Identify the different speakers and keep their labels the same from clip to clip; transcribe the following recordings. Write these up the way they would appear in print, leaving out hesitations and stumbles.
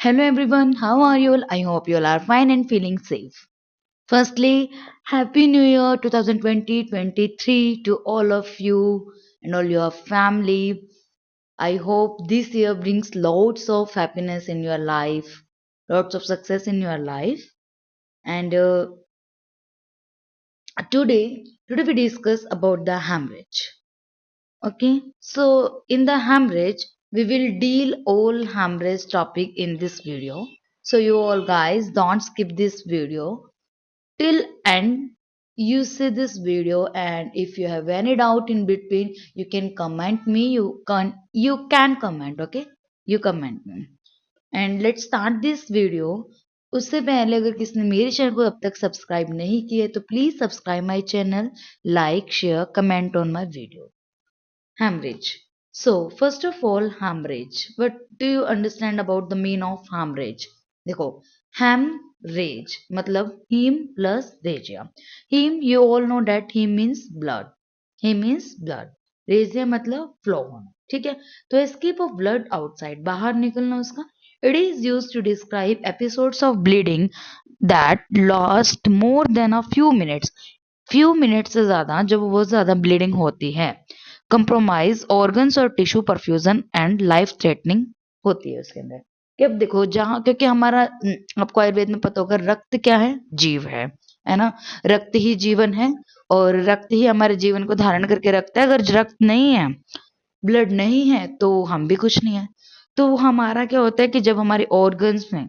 Speaker 1: Hello everyone, how are you all? I hope you all are fine and feeling safe. Firstly, Happy New Year 2020-23 to all of you and all your family. I hope this year brings lots of happiness in your life, lots of success in your life. And today we discuss about the hemorrhage. Okay, so in the hemorrhage, we will deal all hemorrhage topic in this video. So you all guys don't skip this video till end. You see this video, and if you have any doubt in between, you can comment me. You can comment. Okay, you comment me. And let's start this video. उससे पहले अगर किसी ने मेरे channel को अब तक subscribe नहीं किया है तो please subscribe my channel, like share comment on my video. Hemorrhage. So, first of all, hemorrhage. What do you understand about the mean of hemorrhage? देखो, hemorrhage मतलब heme plus regia. Heme, you all know that heme means blood. Heme means blood. Regia मतलब flow होना. ठीक है. तो escape of blood outside, बाहर निकलना उसका. It is used to describe episodes of bleeding that last more than a few minutes. few minutes से ज्यादा जब बहुत ज्यादा ब्लीडिंग होती है, कंप्रोमाइज ऑर्गन्स और tissue perfusion and life threatening होती है उसके अंदर. कि अब देखो जहाँ, क्योंकि हमारा आपको आयुर्वेद में पता होगा रक्त क्या है, जीव है ना. रक्त ही जीवन है और रक्त ही हमारे जीवन को धारण करके रखता है. अगर रक्त नहीं है, ब्लड नहीं है तो हम भी कुछ नहीं है. तो हमारा क्या होता है कि जब हमारे ऑर्गन्स में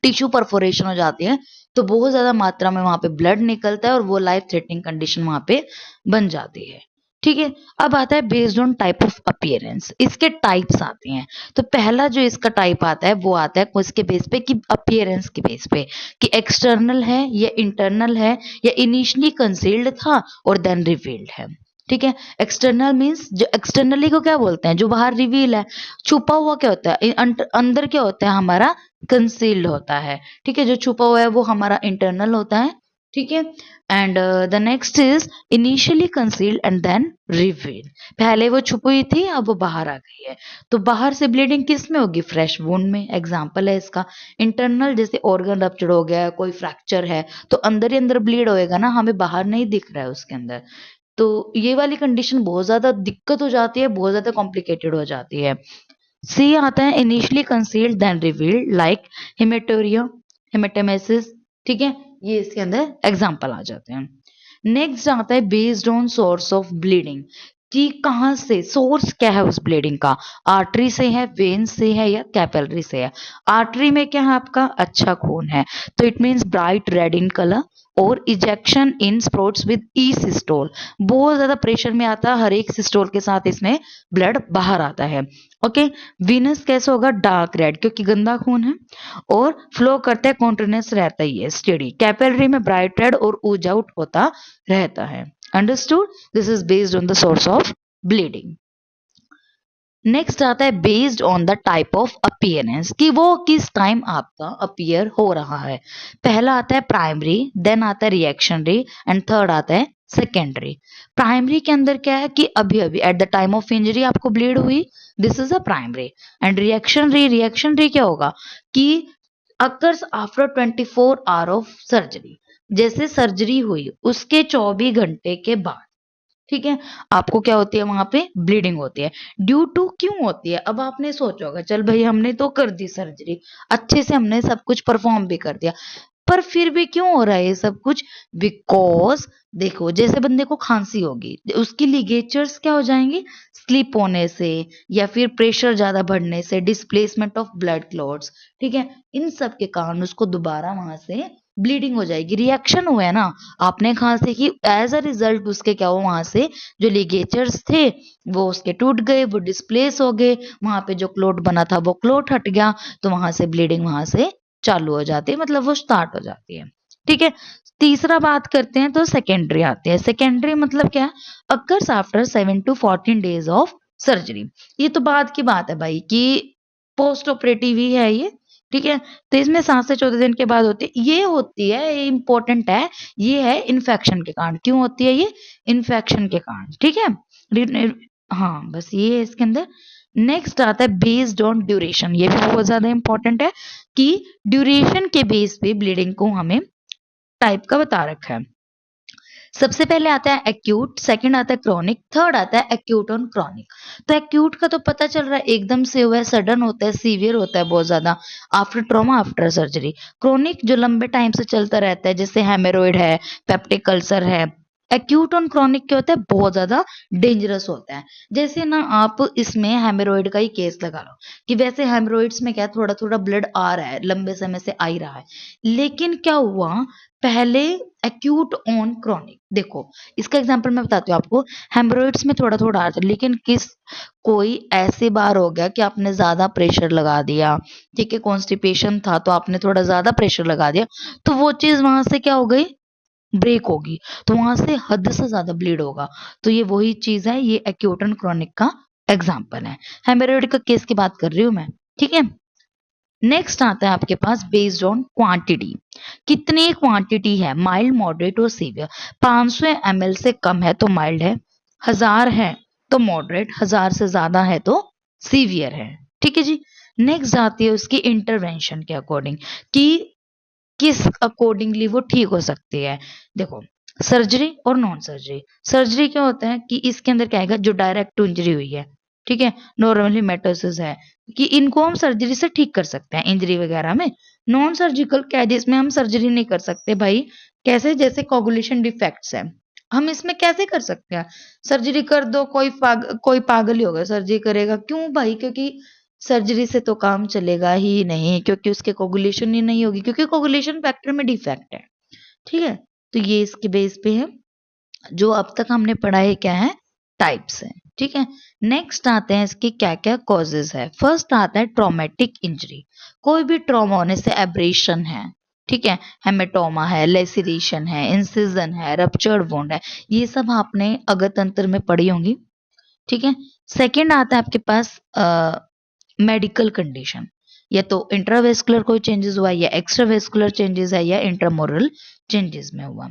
Speaker 1: टिश्यू परफोरेशन हो जाती है तो बहुत ज्यादा मात्रा में वहां पे ब्लड निकलता है और वो लाइफ थ्रेटनिंग कंडीशन वहां पे बन जाती है. ठीक है. अब आता है based on type of appearance. इसके टाइप्स आते हैं. तो पहला जो इसका टाइप आता है वो आता है किसके बेस पे, कि अपीयरेंस के बेस पे, कि एक्सटर्नल है या इंटरनल है या इनिशियली कंसील्ड था और देन रिवील्ड है. ठीक है. एक्सटर्नल मींस जो एक्सटर्नली को क्या बोलते हैं, जो बाहर रिवील है. छुपा हुआ क्या होता है, अंदर क्या होता है हमारा, कंसील्ड होता है. ठीक है. जो छुपा हुआ है वो हमारा इंटरनल होता है. ठीक है. And the next is initially concealed and then reveal. पहले वो छुपी हुई थी, अब वो बाहर आ गई है. तो बाहर से ब्लीडिंग किस में होगी, फ्रेश वुंड में. एग्जांपल है इसका. इंटरनल जैसे ऑर्गन रप्चर हो गया, कोई फ्रैक्चर है तो अंदर ही अंदर ब्लीड होएगा ना, हमें बाहर नहीं दिख रहा है उसके अंदर. तो ये वाली कंडीशन बहुत ज्यादा दिक्कत हो जाती है, बहुत ज्यादा कॉम्प्लिकेटेड हो जाती है. सी आता है initially concealed then revealed, like hematuria, hematemesis. ठीक है. ये इसके अंदर एग्जांपल आ जाते हैं. नेक्स्ट आता है based on source of bleeding, कि कहाँ से सोर्स क्या है उस ब्लीडिंग का. आर्टरी से है, वेन से है या कैपिलरी से है. आर्टरी में क्या है आपका, अच्छा खून है तो it means bright red in colour. और इजेक्शन इन स्प्रोट्स विद ई सिस्टोल, बहुत ज्यादा प्रेशर में आता है, हर एक सिस्टोल के साथ इसमें ब्लड बाहर आता है. ओके. वीनस कैसे होगा, डार्क रेड क्योंकि गंदा खून है और फ्लो करता है, कॉन्टिन्यूस रहता ही है, स्टेडी. कैपिलरी में ब्राइट रेड और ऊज आउट होता रहता है. Understood. This is based on the source of bleeding. Next आता है based on the type of appearance, कि वो किस टाइम आपका अपीयर हो रहा है. पहला आता है प्राइमरी, देन आता है रिएक्शनरी एंड थर्ड आता है सेकेंडरी. प्राइमरी के अंदर क्या है कि अभी अभी at the time of injury आपको ब्लीड हुई, this is a primary. And reactionary, reactionary क्या होगा कि occurs after 24 hour of surgery, जैसे सर्जरी हुई उसके 24 घंटे के बाद. ठीक है. आपको क्या होती है, वहां पे ब्लीडिंग होती है. ड्यू टू क्यों होती है, अब आपने सोचा होगा चल भाई हमने तो कर दी सर्जरी, अच्छे से हमने सब कुछ परफॉर्म भी कर दिया, पर फिर भी क्यों हो रहा है ये सब कुछ. बिकॉज देखो जैसे बंदे को खांसी होगी, उसकी लिगेचर्स क्या हो जाएंगे, स्लिप होने से या फिर प्रेशर ज्यादा बढ़ने से, डिस्प्लेसमेंट ऑफ ब्लड क्लॉट्स. ठीक है. इन सब के कारण उसको दोबारा वहां से ब्लीडिंग हो जाएगी. रिएक्शन हुआ है ना, आपने खांसी की, एज अ रिजल्ट उसके क्या हुआ, वहां से जो लिगेचर्स थे वो उसके टूट गए, वो डिस्प्लेस हो गए, वहां पे जो क्लोट बना था वो क्लोट हट गया, तो वहां से ब्लीडिंग वहां से चालू हो जाती है, मतलब वो स्टार्ट हो जाती है. ठीक है. तीसरा बात करते हैं तो सेकेंडरी आती है. सेकेंडरी मतलब क्या, occurs after 7 to 14 days of surgery. ये तो बाद की बात है भाई कि पोस्ट ऑपरेटिव ही है ये. ठीक है. तो इसमें 7 से 14 दिन के बाद होती है. ये होती है, ये इंपॉर्टेंट है, ये है इन्फेक्शन के कारण. क्यों होती है ये, इन्फेक्शन के कारण. ठीक है. हाँ बस ये है इसके अंदर. नेक्स्ट आता है बेस्ड ऑन ड्यूरेशन, ये भी बहुत ज्यादा इंपॉर्टेंट है कि ड्यूरेशन के बेस पे ब्लीडिंग को हमें टाइप का बता रखा है। सबसे पहले आता है एक्यूट, सेकंड आता है क्रॉनिक, थर्ड आता है एक्यूट ऑन क्रॉनिक। तो एक्यूट का तो पता चल रहा है एकदम से हुआ है, सडन होता है, सीवियर होता है बहुत ज्यादा, after trauma after surgery. Chronic जो लंबे टाइम से चलता रहता है, जैसे हेमोरॉइड है, पेप्टिक अल्सर है। एक्यूट ऑन क्रॉनिक क्या होता है, बहुत ज्यादा डेंजरस होता है। जैसे ना आप इसमें हेमोरॉइड का ही केस लगा लो कि वैसे हेमोरॉइड्स में क्या थोड़ा थोड़ा ब्लड आ रहा है, लंबे समय से आ ही रहा है, लेकिन क्या हुआ पहले एक्यूट ऑन क्रॉनिक। देखो इसका एग्जांपल मैं बताती हूँ आपको। हेमरोइड्स में थोड़ा थोड़ा आता है, लेकिन किस कोई ऐसी बार हो गया कि आपने ज्यादा प्रेशर लगा दिया, ठीक है, कॉन्स्टिपेशन था तो आपने थोड़ा ज्यादा प्रेशर लगा दिया, तो वो चीज वहां से क्या हो गई, ब्रेक होगी, तो वहां से हद से ज्यादा ब्लीड होगा। तो ये वही चीज है, ये एक्यूट एंड क्रॉनिक का एग्जाम्पल है। हेमरोइड का केस की बात कर रही हूँ मैं, ठीक है। नेक्स्ट आता है आपके पास बेस्ड ऑन क्वांटिटी, कितनी क्वांटिटी है, माइल्ड मॉडरेट और सीवियर। 500 ml से कम है तो माइल्ड है, 1000 है तो मॉडरेट, 1000 से ज्यादा है तो सीवियर है, ठीक है जी। नेक्स्ट आती है उसकी इंटरवेंशन के अकॉर्डिंग कि किस अकॉर्डिंगली वो ठीक हो सकती है। देखो सर्जरी और नॉन सर्जरी। सर्जरी क्या होता है कि इसके अंदर क्या आएगा, जो डायरेक्ट इंजरी हुई है, ठीक है, नॉर्मली मेटोसिस है, कि इनको हम सर्जरी से ठीक कर सकते हैं इंजरी वगैरह में। नॉन सर्जिकल क्या है, जिसमें हम सर्जरी नहीं कर सकते भाई, कैसे, जैसे कोगुलेशन डिफेक्ट्स है, हम इसमें कैसे कर सकते हैं, सर्जरी कर दो, कोई पागल ही होगा सर्जरी करेगा, क्यों भाई, क्योंकि सर्जरी से तो काम चलेगा ही नहीं, क्योंकि उसके कोगुलेशन ही नहीं होगी, क्योंकि कोगुलेशन फैक्टर में डिफेक्ट है, ठीक है। तो ये इसके बेस पे है, जो अब तक हमने पढ़ा है क्या है, टाइप्स है, ठीक है। नेक्स्ट आते हैं इसके क्या क्या कॉजेज है। फर्स्ट आता है ट्रॉमेटिक इंजरी, कोई भी ट्रॉमा होने से, एब्रेशन है, ठीक है, हेमेटोमा है, लेसिरेशन है, इंसिजन है, रप्चर्ड वुंड है, ये सब आपने अगर तंत्र में पढ़ी होंगी, ठीक है। सेकंड आता है आपके पास मेडिकल कंडीशन, या तो इंट्रावेस्कुलर कोई चेंजेस हुआ, या एक्स्ट्रावेस्कुलर चेंजेस है, या इंट्रामोरल चेंजेस में हुआ।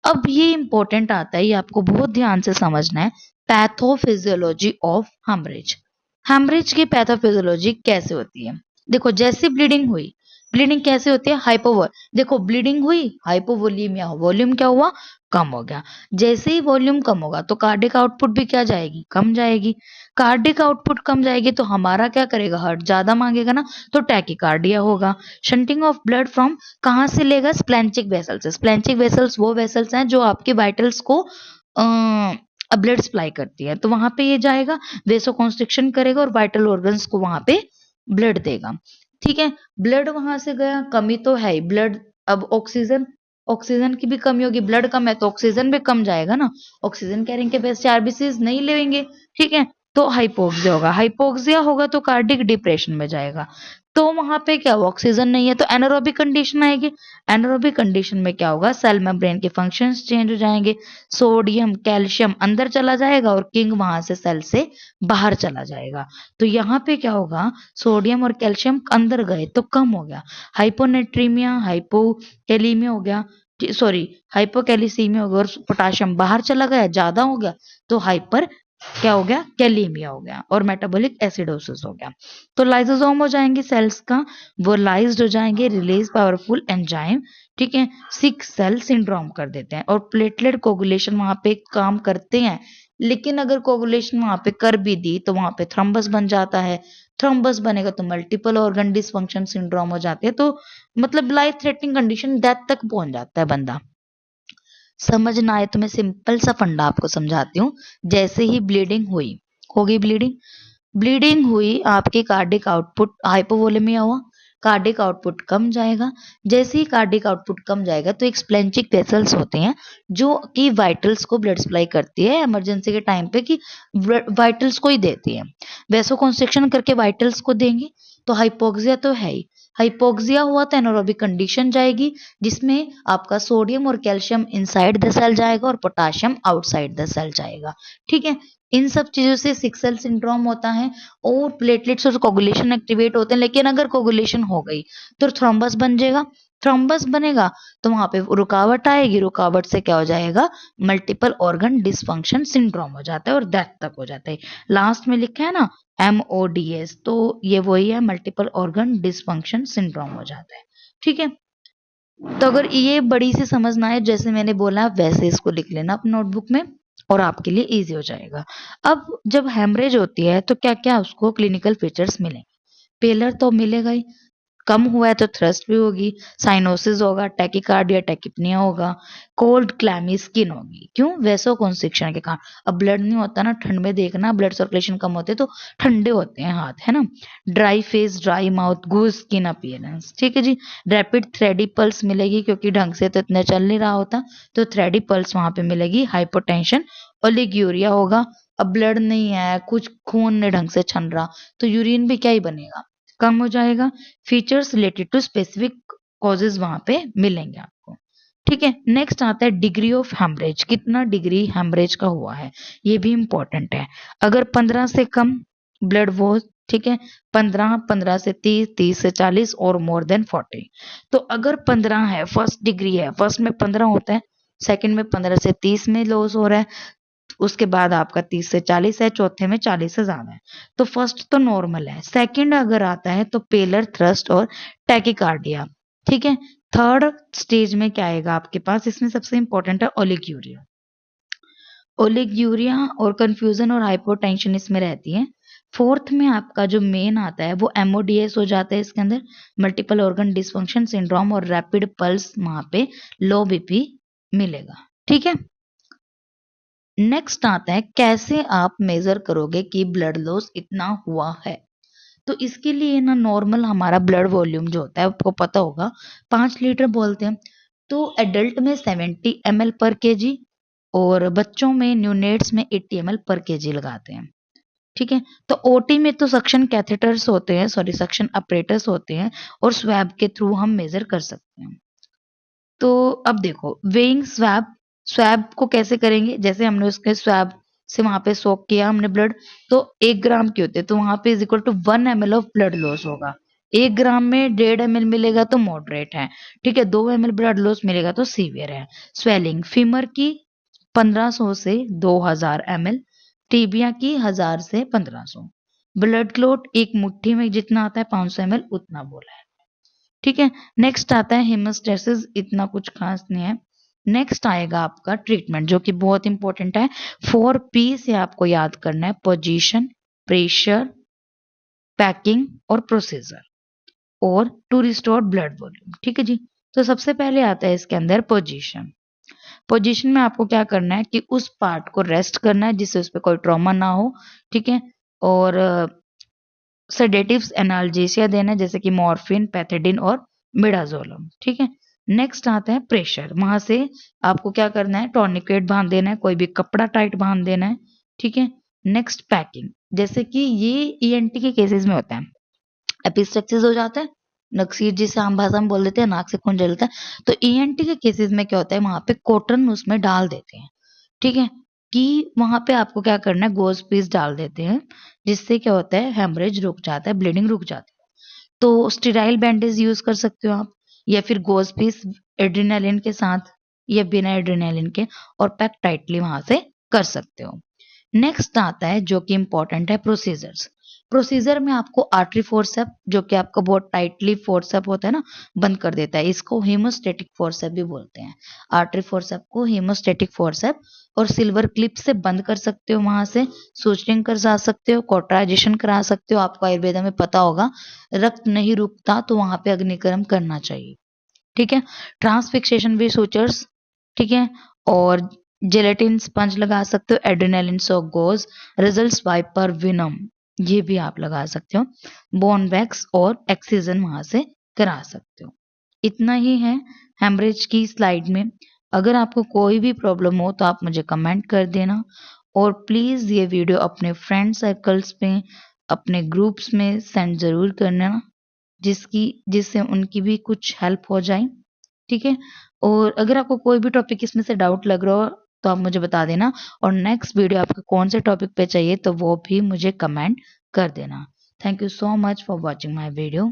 Speaker 1: अब ये इंपॉर्टेंट आता है, ये आपको बहुत ध्यान से समझना है, पैथोफिजियोलॉजी ऑफ हेमरेज। हेमरेज की पैथोफिजियोलॉजी कैसे होती है। देखो जैसे ब्लीडिंग हुई, ब्लीडिंग कैसे होती है, हाइपोवो, देखो ब्लीडिंग हुई, हाइपोवोलीमिया, वॉल्यूम क्या हुआ, कम हो गया। जैसे ही वॉल्यूम कम होगा तो कार्डिक आउटपुट भी क्या जाएगी, कम जाएगी। कार्डिक आउटपुट कम जाएगी तो हमारा क्या करेगा, हार्ट ज्यादा मांगेगा ना, तो टैकीकार्डिया होगा। शंटिंग ऑफ ब्लड फ्रॉम कहाँ से लेगा, स्प्लेंचिक वेसल्स से। स्प्लेंचिक वेसल्स वो वेसल्स हैं जो आपके वाइटल्स को ब्लड सप्लाई करती है, तो वहां पे ये जाएगा, वेसो कॉन्स्ट्रिक्शन करेगा और वाइटल ऑर्गन्स को वहां पे ब्लड देगा, ठीक है। ब्लड वहां से गया, कमी तो है ही ब्लड, अब ऑक्सीजन, ऑक्सीजन की भी कमी होगी, ब्लड कम है तो ऑक्सीजन भी कम जाएगा ना, ऑक्सीजन कैरिंग कैपेसिटी आरबीसीज नहीं लेंगे, ठीक है, तो हाइपोक्सिया होगा। हाइपोक्सिया होगा तो कार्डिक डिप्रेशन में जाएगा, तो वहां पे क्या हुआ, ऑक्सीजन नहीं है तो एनारोबिक कंडीशन आएगी। एनारोबिक कंडीशन में क्या होगा, सेल मेम्ब्रेन के फंक्शंस चेंज हो जाएंगे, सोडियम कैल्शियम अंदर चला जाएगा और किंग वहां से सेल से बाहर चला जाएगा। तो यहाँ पे क्या होगा, सोडियम और कैल्शियम अंदर गए तो कम हो गया, हाइपोनेट्रीमिया, हाइपोकैलीमिया हो गया, सॉरी हाइपोकैलिसीमिया हो गया, और पोटाशियम बाहर चला गया, ज्यादा हो गया तो हाइपर क्या हो गया, कैलीमिया हो गया, और मेटाबॉलिक एसिडोसिस हो गया। तो लाइसोसोम हो जाएंगे सेल्स का, वो लाइज्ड हो जाएंगे, रिलीज पावरफुल एंजाइम, ठीक है, सिक सेल सिंड्रोम कर देते हैं, और प्लेटलेट कोगुलेशन वहां पे काम करते हैं, लेकिन अगर कोगुलेशन वहां पे कर भी दी तो वहां पे थ्रम्बस बन जाता है। थ्रम्बस बनेगा तो मल्टीपल ऑर्गन डिसफंक्शन सिंड्रोम हो जाते हैं, तो मतलब लाइफ थ्रेटनिंग कंडीशन, डेथ तक पहुंच जाता है बंदा। समझ ना आए तो मैं सिंपल सा फंडा आपको समझाती हूँ। जैसे ही ब्लीडिंग हुई, होगी ब्लीडिंग, ब्लीडिंग हुई, आपकी कार्डिक आउटपुट हाइपोवोलेमिया हुआ, कार्डिक आउटपुट कम जाएगा। जैसे ही कार्डिक आउटपुट कम जाएगा तो एक स्प्लेंचिक वेसल्स होते हैं जो कि वाइटल्स को ब्लड सप्लाई करती है इमरजेंसी के टाइम पे, कि वाइटल्स को ही देती है, वैसो कंस्ट्रिक्शन करके वाइटल्स को देंगे। तो हाइपोक्सिया तो है ही, हाइपोक्सिया हुआ तो एनारोबिक कंडीशन जाएगी, जिसमें आपका सोडियम और कैल्शियम इनसाइड द सेल जाएगा और पोटाशियम आउटसाइड द सेल जाएगा, ठीक है। इन सब चीजों से सिक सेल सिंड्रोम होता है, और प्लेटलेट्स और कोगुलेशन एक्टिवेट होते हैं, लेकिन अगर कोगुलेशन हो गई तो थ्रोम्बस बन जाएगा, थ्रोम्बस बनेगा तो वहां पे रुकावट आएगी, रुकावट से क्या हो जाएगा, मल्टीपल ऑर्गन डिसफंक्शन सिंड्रोम हो जाता है और डेथ तक हो जाता है। लास्ट में लिखा है ना MODS, तो ये वही है, मल्टीपल ऑर्गन डिसफंक्शन सिंड्रोम हो जाता है। ठीक है, तो अगर ये बड़ी सी समझ ना आए, जैसे मैंने बोला वैसे इसको लिख लेना अपने नोटबुक में और आपके लिए इजी हो जाएगा। अब जब हेमरेज होती है तो क्या क्या उसको क्लिनिकल फीचर्स मिलेंगे। पेलर तो मिलेगा ही, कम हुआ है तो थ्रस्ट भी होगी, साइनोसिस होगा, टैकिकार्डिया टैकिपनिया होगा, कोल्ड क्लैमी स्किन होगी। क्यों, वैसो कॉन्स्ट्रिक्शन के कारण। अब ब्लड नहीं होता ना, ठंड में देखना ब्लड सर्कुलेशन कम होते तो ठंडे होते हैं हाथ, है ना। ड्राई फेस, ड्राई माउथ, गूज स्किन अपीयरेंस। ठीक है जी। रैपिड थ्रेडी पल्स मिलेगी, क्योंकि ढंग से तो इतना चल नहीं रहा होता, तो थ्रेडी पल्स वहां पे मिलेगी। हाइपोटेंशन, ओलिग्यूरिया होगा। अब ब्लड नहीं है, कुछ खून नहीं ढंग से छन रहा, तो यूरिन भी क्या ही बनेगा, कम हो जाएगा। Features related to specific causes वहां पे मिलेंगे आपको। ठीक है, नेक्स्ट आता है डिग्री ऑफ हेमरेज, कितना डिग्री हेमरेज का हुआ है, ये भी इंपॉर्टेंट है। अगर 15 से कम ब्लड वो, ठीक है, 15, 15 से 30, 30 से 40 और मोर देन 40। तो अगर 15 है, फर्स्ट डिग्री है, फर्स्ट में 15 होता है, सेकंड में 15 से 30 में लॉस हो रहा है, उसके बाद आपका 30 से 40 है, चौथे में 40 से ज्यादा है, तो फर्स्ट तो नॉर्मल है। सेकंड अगर आता है तो पेलर, थ्रस्ट और टैकिकार्डिया। ठीक है, थर्ड स्टेज में क्या आएगा आपके पास, इसमें सबसे इंपॉर्टेंट है ओलिग्यूरिया। ओलिग्यूरिया और कंफ्यूजन और हाइपोटेंशन इसमें रहती है। फोर्थ में आपका जो मेन आता है वो MODS हो जाता है, इसके अंदर मल्टीपल ऑर्गन डिसफंक्शन सिंड्रोम और रैपिड पल्स, वहां पे लो BP मिलेगा। ठीक है, नेक्स्ट आता है कैसे आप मेजर करोगे कि ब्लड लॉस इतना हुआ है। तो इसके लिए ना नॉर्मल हमारा ब्लड वॉल्यूम जो होता है आपको पता होगा 5 लीटर बोलते हैं। तो एडल्ट में 70 ml पर केजी और बच्चों में न्यूनेट्स में 80 ml पर केजी लगाते हैं। ठीक है, तो ओटी में तो सक्शन कैथेटर्स होते हैं, सॉरी सक्शन अपरेटर्स होते हैं और स्वैब के थ्रू हम मेजर कर सकते हैं। तो अब देखो वेइंग स्वैब, स्वैब को कैसे करेंगे, जैसे हमने उसके स्वैब से वहां पे सोक किया हमने ब्लड, तो 1 ग्राम के होते हैं, तो वहां पे is equal to 1 ml of blood loss होगा। 1 ग्राम में 1.5 ml मिलेगा तो मॉडरेट है। ठीक है, 2 ml ब्लड लॉस मिलेगा तो सीवियर है। स्वेलिंग फीमर की 1500 से 2000 ml, टीबिया की 1000 से 1500। ब्लड क्लोट एक मुट्ठी में जितना आता है 500 ml उतना बोला है। ठीक है, नेक्स्ट आता है हेमोस्टेसिस, इतना कुछ खास नहीं है। नेक्स्ट आएगा आपका ट्रीटमेंट जो कि बहुत इंपॉर्टेंट है। 4P से आपको याद करना है, पोजीशन, प्रेशर, पैकिंग और प्रोसीजर और टू रिस्टोर ब्लड वॉल्यूम। ठीक है जी, तो सबसे पहले आता है इसके अंदर पोजीशन। पोजीशन में आपको क्या करना है कि उस पार्ट को रेस्ट करना है जिससे उस पर कोई ट्रॉमा ना हो। ठीक है, और सेडेटिव्स एनाल्जेसिया देना है जैसे कि मॉर्फिन, पैथेडिन और मिडाजोलम। ठीक है, नेक्स्ट आता है प्रेशर, वहां से आपको क्या करना है, टॉर्निकेट बांध देना है, कोई भी कपड़ा टाइट बांध देना है। ठीक है, नेक्स्ट पैकिंग, जैसे कि ये ENT के केसेस में होता है, एपिस्टेक्सिस हो जाता है, नक्सीर जिसे आम भाषा में बोल देते हैं, नाक से खून जलता है, तो ENT के केसेस में क्या होता है, वहां पे कॉटन उसमें डाल देते हैं। ठीक है, कि वहां पे आपको क्या करना है, गोज पीस डाल देते हैं, जिससे क्या होता है, हेमरेज रुक जाता है, ब्लीडिंग रुक जाती है। तो स्टेराइल बैंडेज यूज कर सकते हो आप, या फिर गोज पीस एड्रेनालिन के साथ या बिना एड्रेनालिन के, और पैक टाइटली वहां से कर सकते हो। नेक्स्ट आता है जो कि इंपॉर्टेंट है, प्रोसीजर्स। प्रोसीजर में आपको आर्टरी फोर्सेप, जो कि आपका बहुत टाइटली फोर्सेप होता है ना, बंद कर देता है, इसको हेमोस्टेटिक फोर्सेप भी बोलते हैं। आर्टरी फोर्सेप को हेमोस्टेटिक फोर्सेप, और सिल्वर क्लिप से बंद कर सकते हो, वहां से सूचरिंग करा सकते हो, कॉटराइजेशन करा सकते हो। आपको आयुर्वेदा में पता होगा रक्त नहीं रुकता तो वहां पे अग्निकर्म करना चाहिए। ठीक है, ट्रांसफिक्सेशन भी सूचर्स। ठीक है, और जेलेटिन स्पंज लगा सकते हो, एड्रेनालिन सोगोज, रिजल्ट्स वाइपर विनम, ये भी आप लगा सकते हो। बोन वैक्स और एक्सीजन वहां से करा सकते हो। इतना ही है हेमरेज की स्लाइड में। अगर आपको कोई भी प्रॉब्लम हो तो आप मुझे कमेंट कर देना, और प्लीज ये वीडियो अपने फ्रेंड सर्कल्स में, अपने ग्रुप्स में सेंड जरूर करना, जिससे उनकी भी कुछ हेल्प हो जाए। ठीक है, और अगर आपको कोई भी टॉपिक इसमें से डाउट लग रहा हो तो आप मुझे बता देना, और नेक्स्ट वीडियो आपको कौन से टॉपिक पे चाहिए तो वो भी मुझे कमेंट कर देना। Thank you so much for watching my video.